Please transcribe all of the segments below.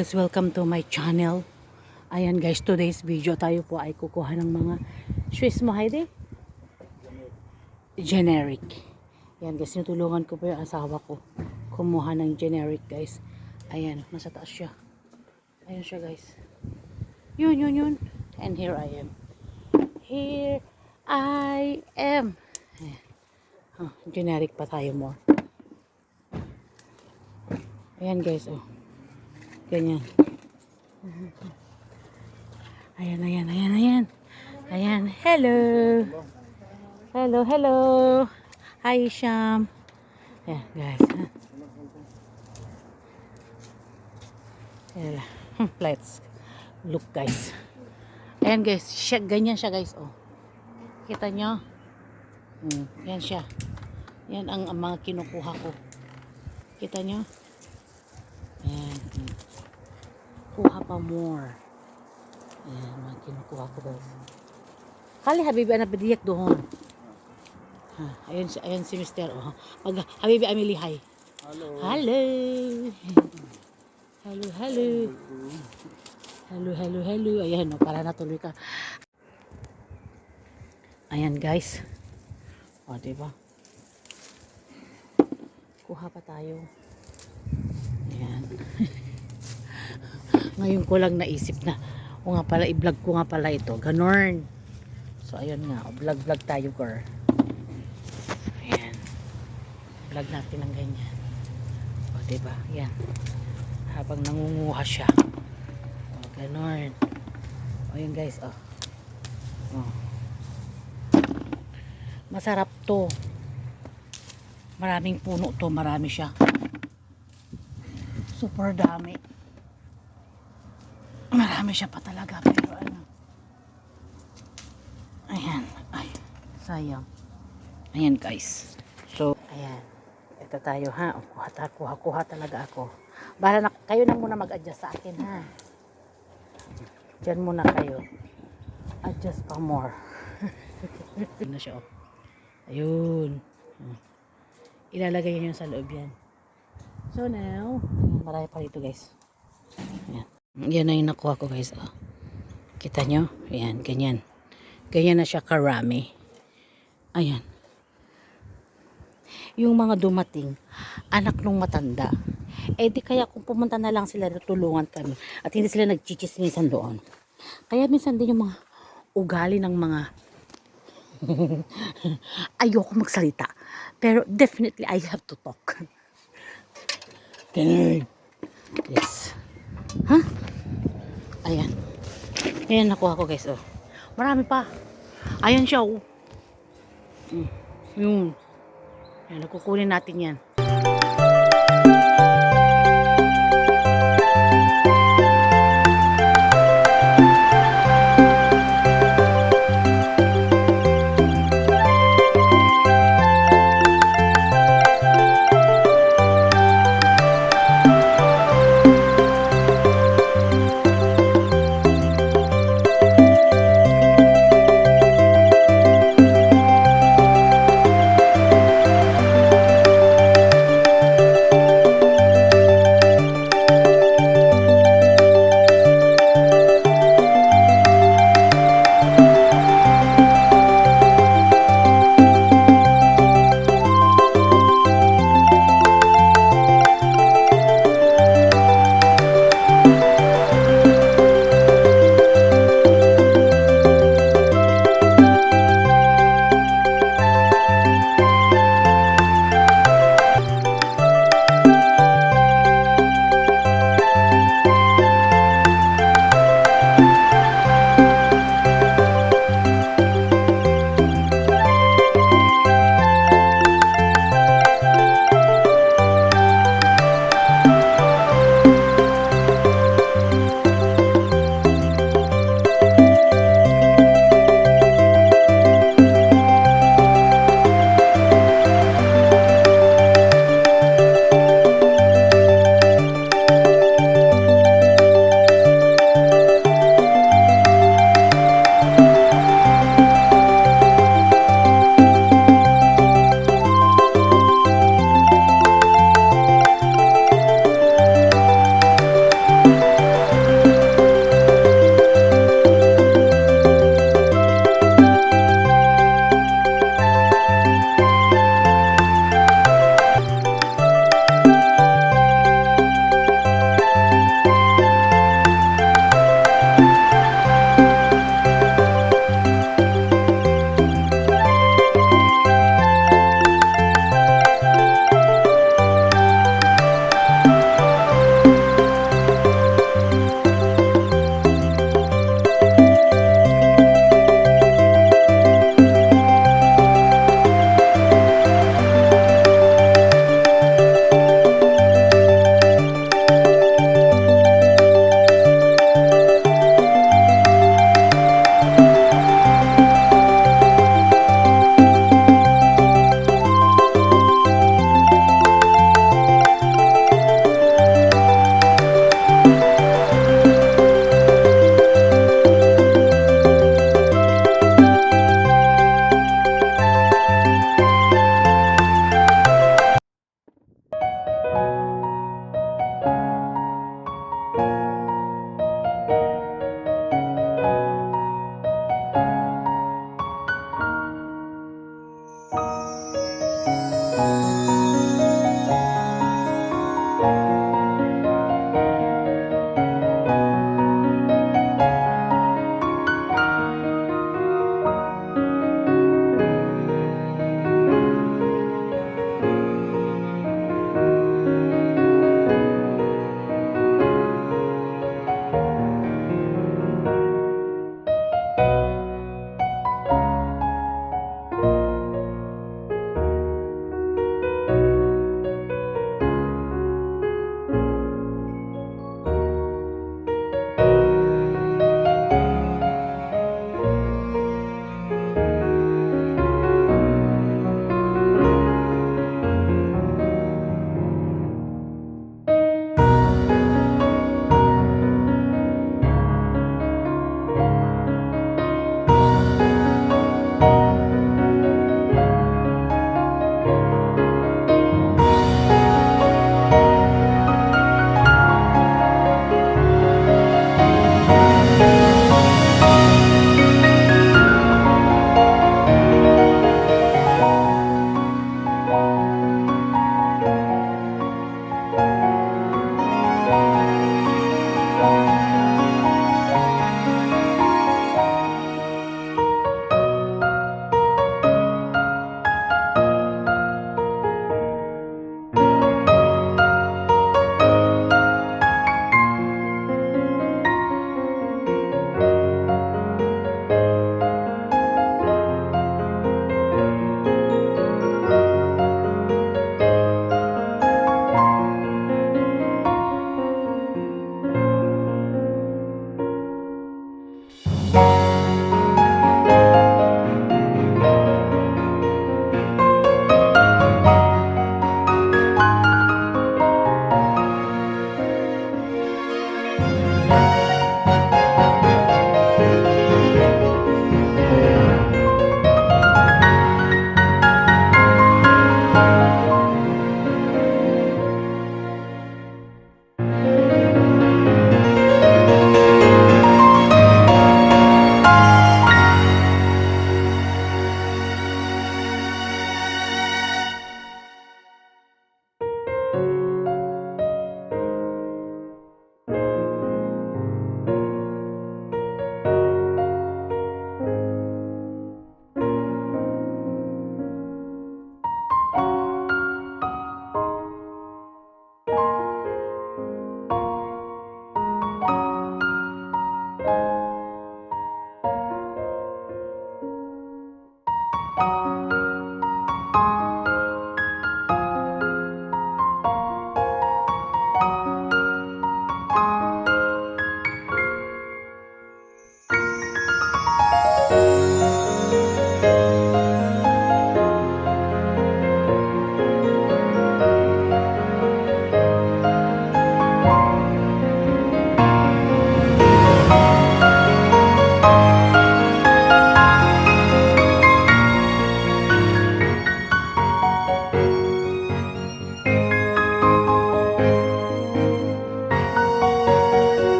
guys, welcome to my channel. Ayan guys, today's video tayo po ay kukuha ng mga Swiss mo, Heidi? Generic. Ayan guys, tinutulungan ko po yung asawa ko kumuha ng generic guys. Ayan, nasa taas siya. Ayan siya guys. Yun. And here I am. Here I am. Ayan. Generic pa tayo more. Ayan guys, oh. Ganyan. Ayan. Ayan, hello. Hello. Hi, Sham. Ayan, guys. Ayan. Let's look, guys. Ayan, guys. Ganyan siya, guys. Oh. Kita nyo? Yan siya. Yan ang mga kinukuha ko. Kita nyo? Ayan. Kuha pa more. Ayan, mga kinukuha ko guys. Kali Habibi ana bediyak doon. Ayun si Mr. Oh. Habibi Amili hi. Hello. Hello. Ayan, oh, para natuloy ka. Ayan guys. O, diba? Kuha pa tayo. Ayan. Ngayon ko lang naisip na o nga pala, i-vlog ko nga pala ito. Ganon. So, ayun nga. Vlog tayo, girl. Ayan. Vlog natin ng ganyan. O, diba? Ayan. Habang nangunguha siya. O, ganon. O, yun guys. O. Masarap to. Maraming puno to. Marami siya. Super dami. Marami siya pa talaga, pero ano. Ayan. Ay, sayang. Ayan guys. So, ayan. Ito tayo ha. Kuha talaga ako. Bahala na, kayo na muna mag-adjust sa akin ha. Diyan muna kayo. Adjust pa more. Ano siya oh. Ayun. Ilalagay niyo sa loob yan. So now, marami pa dito guys. Ayan. Yan na yung nakuha ko guys. Oh. Kita nyo? Ayan, ganyan. Ganyan na siya karami. Ayan. Yung mga dumating, anak nung matanda. Eh di kaya kung pumunta na lang sila, tulungan kami. At hindi sila nagchichismisan doon. Kaya minsan din yung mga ugali ng mga ayoko magsalita. Pero definitely I have to talk. Ganun. Yes. Ha? Ayan. Ayan, nakuha ko guys. Oh. Marami pa. Ayan siya. Oh. Yun. Ayan, nakukunin natin yan.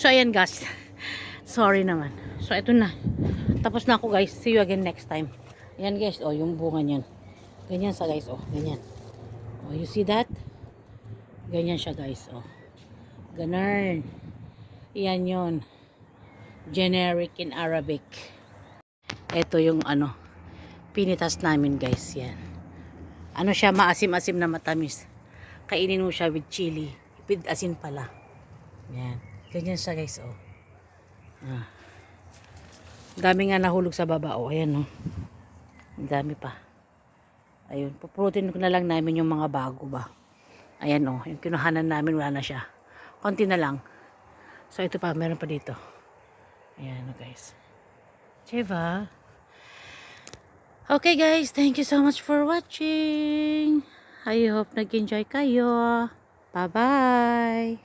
So, ayan guys. Sorry naman. So, ito na. Tapos na ako guys. See you again next time. Ayan guys. Oh, yung bunga niyan. Ganyan sa guys. Oh, ganyan. Oh, you see that? Ganyan siya guys. Oh. Ganun. Yan yun. Generic in Arabic. Ito yung ano. Pinitas namin guys. Yan. Ano siya, maasim-asim na matamis. Kainin mo siya with chili. With asin pala. Yan. Ganyan siya guys, oh. Ah. Dami nga nahulog sa baba, oh. Ayan, oh. Ang dami pa. Ayun. Pupulutin ko na lang namin yung mga bago ba. Ayan, oh. Yung kinuhanan namin, wala na siya. Konti na lang. So, ito pa. Meron pa dito. Ayan, oh guys. Diba? Okay guys, thank you so much for watching. I hope nag-enjoy kayo. Bye-bye.